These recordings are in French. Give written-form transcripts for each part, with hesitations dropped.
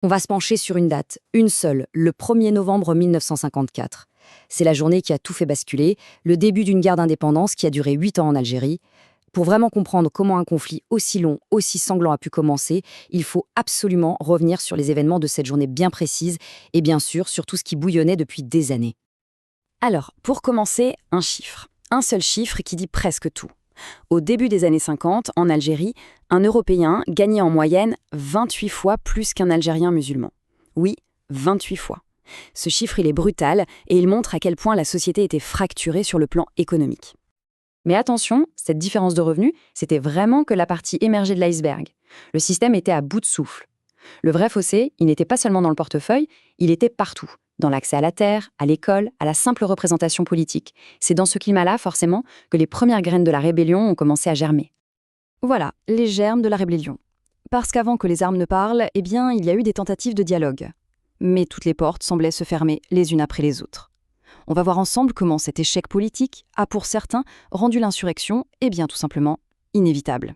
On va se pencher sur une date, une seule, le 1er novembre 1954. C'est la journée qui a tout fait basculer, le début d'une guerre d'indépendance qui a duré 8 ans en Algérie. Pour vraiment comprendre comment un conflit aussi long, aussi sanglant a pu commencer, il faut absolument revenir sur les événements de cette journée bien précise et bien sûr sur tout ce qui bouillonnait depuis des années. Alors, pour commencer, un chiffre. Un seul chiffre qui dit presque tout. Au début des années 50, en Algérie, un Européen gagnait en moyenne 28 fois plus qu'un Algérien musulman. Oui, 28 fois. Ce chiffre, il est brutal et il montre à quel point la société était fracturée sur le plan économique. Mais attention, cette différence de revenus, c'était vraiment que la partie émergée de l'iceberg. Le système était à bout de souffle. Le vrai fossé, il n'était pas seulement dans le portefeuille, il était partout. Dans l'accès à la terre, à l'école, à la simple représentation politique. C'est dans ce climat-là, forcément, que les premières graines de la rébellion ont commencé à germer. Voilà, les germes de la rébellion. Parce qu'avant que les armes ne parlent, il y a eu des tentatives de dialogue. Mais toutes les portes semblaient se fermer les unes après les autres. On va voir ensemble comment cet échec politique a, pour certains, rendu l'insurrection, tout simplement, inévitable.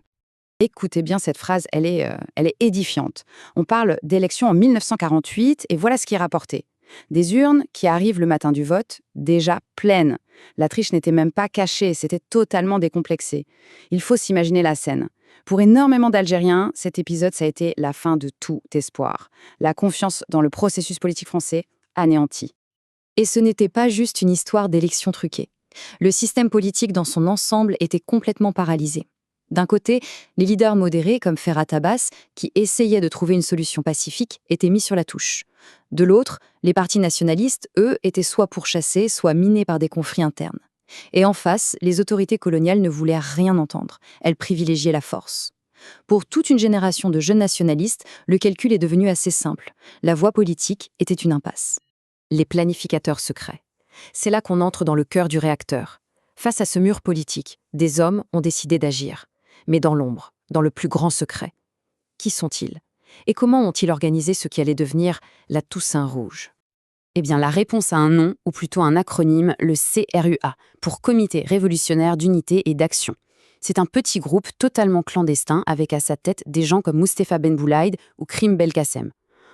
Écoutez bien cette phrase, elle est édifiante. On parle d'élections en 1948 et voilà ce qui est rapporté. Des urnes qui arrivent le matin du vote, déjà pleines. La triche n'était même pas cachée, c'était totalement décomplexé. Il faut s'imaginer la scène. Pour énormément d'Algériens, cet épisode, ça a été la fin de tout espoir. La confiance dans le processus politique français anéantie. Et ce n'était pas juste une histoire d'élection truquée. Le système politique dans son ensemble était complètement paralysé. D'un côté, les leaders modérés comme Ferhat Abbas, qui essayaient de trouver une solution pacifique, étaient mis sur la touche. De l'autre, les partis nationalistes, eux, étaient soit pourchassés, soit minés par des conflits internes. Et en face, les autorités coloniales ne voulaient rien entendre. Elles privilégiaient la force. Pour toute une génération de jeunes nationalistes, le calcul est devenu assez simple. La voie politique était une impasse. Les planificateurs secrets. C'est là qu'on entre dans le cœur du réacteur. Face à ce mur politique, des hommes ont décidé d'agir. Mais dans l'ombre, dans le plus grand secret. Qui sont-ils? Et comment ont-ils organisé ce qui allait devenir la Toussaint Rouge? La réponse a un nom, ou plutôt un acronyme, le CRUA, pour Comité révolutionnaire d'unité et d'action. C'est un petit groupe totalement clandestin avec à sa tête des gens comme Mustapha Ben Boulaïd ou Krim Belkacem.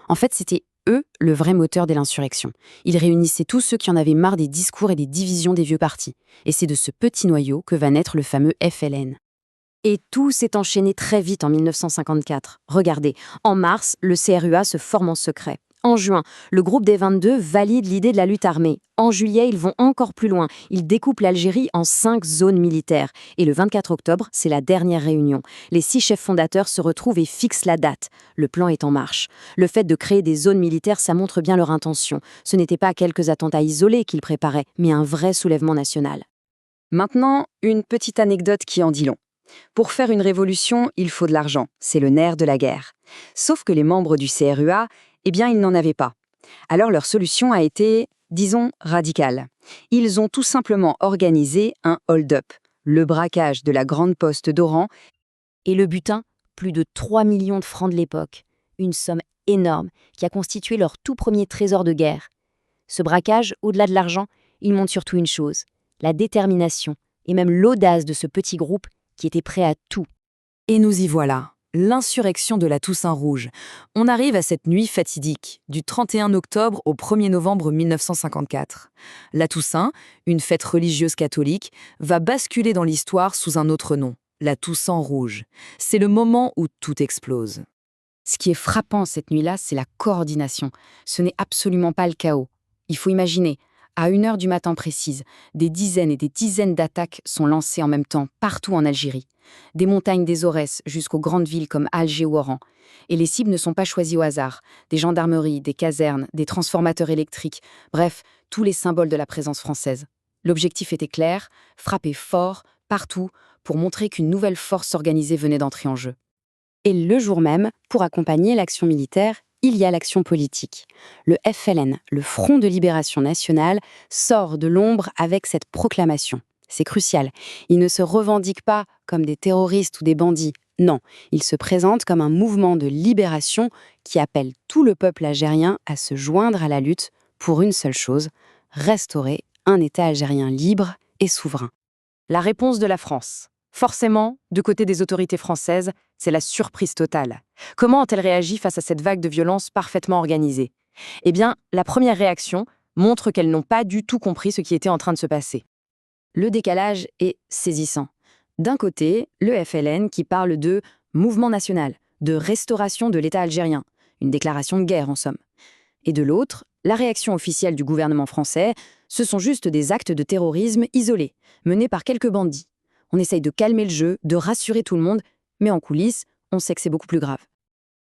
En fait, c'était eux le vrai moteur de l'insurrection. Ils réunissaient tous ceux qui en avaient marre des discours et des divisions des vieux partis. Et c'est de ce petit noyau que va naître le fameux FLN. Et tout s'est enchaîné très vite en 1954. Regardez, en mars, le CRUA se forme en secret. En juin, le groupe des 22 valide l'idée de la lutte armée. En juillet, ils vont encore plus loin. Ils découpent l'Algérie en 5 zones militaires. Et le 24 octobre, c'est la dernière réunion. Les 6 chefs fondateurs se retrouvent et fixent la date. Le plan est en marche. Le fait de créer des zones militaires, ça montre bien leur intention. Ce n'était pas quelques attentats isolés qu'ils préparaient, mais un vrai soulèvement national. Maintenant, une petite anecdote qui en dit long. Pour faire une révolution, il faut de l'argent. C'est le nerf de la guerre. Sauf que les membres du CRUA, ils n'en avaient pas. Alors leur solution a été, disons, radicale. Ils ont tout simplement organisé un hold-up, le braquage de la Grande Poste d'Oran. Et le butin, plus de 3 millions de francs de l'époque. Une somme énorme qui a constitué leur tout premier trésor de guerre. Ce braquage, au-delà de l'argent, il montre surtout une chose, la détermination et même l'audace de ce petit groupe qui était prêt à tout. Et nous y voilà, l'insurrection de la Toussaint Rouge. On arrive à cette nuit fatidique, du 31 octobre au 1er novembre 1954. La Toussaint, une fête religieuse catholique, va basculer dans l'histoire sous un autre nom, la Toussaint Rouge. C'est le moment où tout explose. Ce qui est frappant cette nuit-là, c'est la coordination. Ce n'est absolument pas le chaos. Il faut imaginer, à 1h du matin précise, des dizaines et des dizaines d'attaques sont lancées en même temps partout en Algérie. Des montagnes des Aurès jusqu'aux grandes villes comme Alger ou Oran. Et les cibles ne sont pas choisies au hasard. Des gendarmeries, des casernes, des transformateurs électriques, bref, tous les symboles de la présence française. L'objectif était clair, frapper fort, partout, pour montrer qu'une nouvelle force organisée venait d'entrer en jeu. Et le jour même, pour accompagner l'action militaire, il y a l'action politique. Le FLN, le Front de Libération Nationale, sort de l'ombre avec cette proclamation. C'est crucial. Ils ne se revendiquent pas comme des terroristes ou des bandits. Non, ils se présentent comme un mouvement de libération qui appelle tout le peuple algérien à se joindre à la lutte pour une seule chose, restaurer un État algérien libre et souverain. La réponse de la France. Forcément, du côté des autorités françaises, c'est la surprise totale. Comment ont-elles réagi face à cette vague de violence parfaitement organisée? Eh bien, la première réaction montre qu'elles n'ont pas du tout compris ce qui était en train de se passer. Le décalage est saisissant. D'un côté, le FLN qui parle de mouvement national, de restauration de l'État algérien, une déclaration de guerre en somme. Et de l'autre, la réaction officielle du gouvernement français, ce sont juste des actes de terrorisme isolés, menés par quelques bandits. On essaye de calmer le jeu, de rassurer tout le monde, mais en coulisses, on sait que c'est beaucoup plus grave.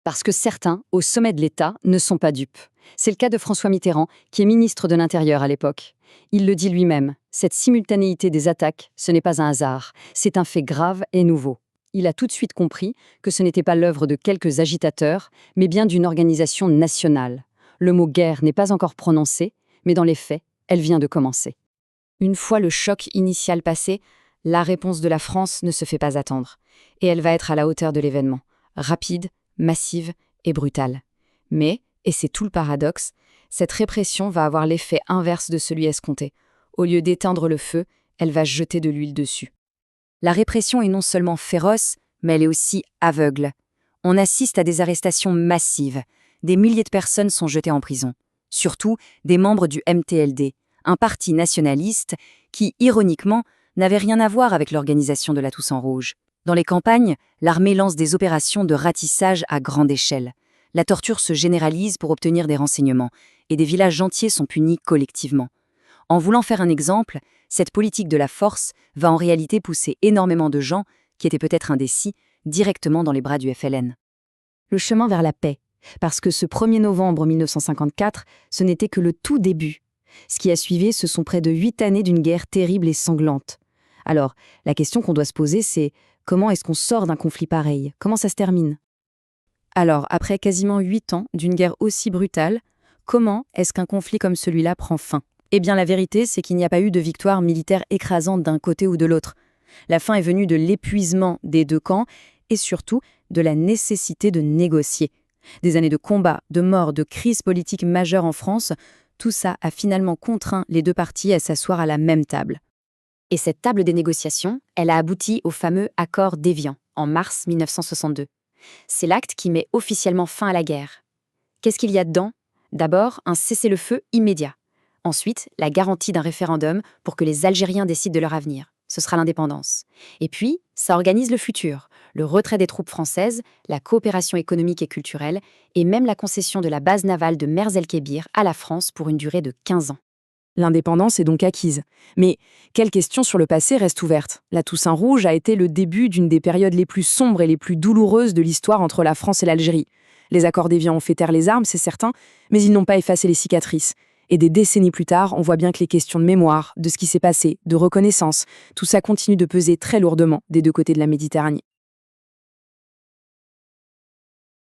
Parce que certains, au sommet de l'État, ne sont pas dupes. C'est le cas de François Mitterrand, qui est ministre de l'Intérieur à l'époque. Il le dit lui-même, cette simultanéité des attaques, ce n'est pas un hasard, c'est un fait grave et nouveau. Il a tout de suite compris que ce n'était pas l'œuvre de quelques agitateurs, mais bien d'une organisation nationale. Le mot guerre n'est pas encore prononcé, mais dans les faits, elle vient de commencer. Une fois le choc initial passé, la réponse de la France ne se fait pas attendre. Et elle va être à la hauteur de l'événement. Rapide, massive et brutale. Mais, et c'est tout le paradoxe, cette répression va avoir l'effet inverse de celui escompté. Au lieu d'éteindre le feu, elle va jeter de l'huile dessus. La répression est non seulement féroce, mais elle est aussi aveugle. On assiste à des arrestations massives. Des milliers de personnes sont jetées en prison. Surtout des membres du MTLD, un parti nationaliste qui, ironiquement, n'avait rien à voir avec l'organisation de la Toussaint Rouge. Dans les campagnes, l'armée lance des opérations de ratissage à grande échelle. La torture se généralise pour obtenir des renseignements, et des villages entiers sont punis collectivement. En voulant faire un exemple, cette politique de la force va en réalité pousser énormément de gens, qui étaient peut-être indécis, directement dans les bras du FLN. Le chemin vers la paix, parce que ce 1er novembre 1954, ce n'était que le tout début. Ce qui a suivi, ce sont près de 8 années d'une guerre terrible et sanglante. Alors, la question qu'on doit se poser, c'est comment est-ce qu'on sort d'un conflit pareil? Comment ça se termine? Alors, après quasiment 8 ans d'une guerre aussi brutale, comment est-ce qu'un conflit comme celui-là prend fin? Eh bien, la vérité, c'est qu'il n'y a pas eu de victoire militaire écrasante d'un côté ou de l'autre. La fin est venue de l'épuisement des deux camps et surtout de la nécessité de négocier. Des années de combats, de morts, de crises politiques majeures en France, tout ça a finalement contraint les deux parties à s'asseoir à la même table. Et cette table des négociations, elle a abouti au fameux accord d'Évian, en mars 1962. C'est l'acte qui met officiellement fin à la guerre. Qu'est-ce qu'il y a dedans? D'abord, un cessez-le-feu immédiat. Ensuite, la garantie d'un référendum pour que les Algériens décident de leur avenir. Ce sera l'indépendance. Et puis, ça organise le futur, le retrait des troupes françaises, la coopération économique et culturelle, et même la concession de la base navale de Mers el-Kébir à la France pour une durée de 15 ans. L'indépendance est donc acquise. Mais quelle question sur le passé reste ouverte? La Toussaint Rouge a été le début d'une des périodes les plus sombres et les plus douloureuses de l'histoire entre la France et l'Algérie. Les accords d'Évian ont fait taire les armes, c'est certain, mais ils n'ont pas effacé les cicatrices. Et des décennies plus tard, on voit bien que les questions de mémoire, de ce qui s'est passé, de reconnaissance, tout ça continue de peser très lourdement des deux côtés de la Méditerranée.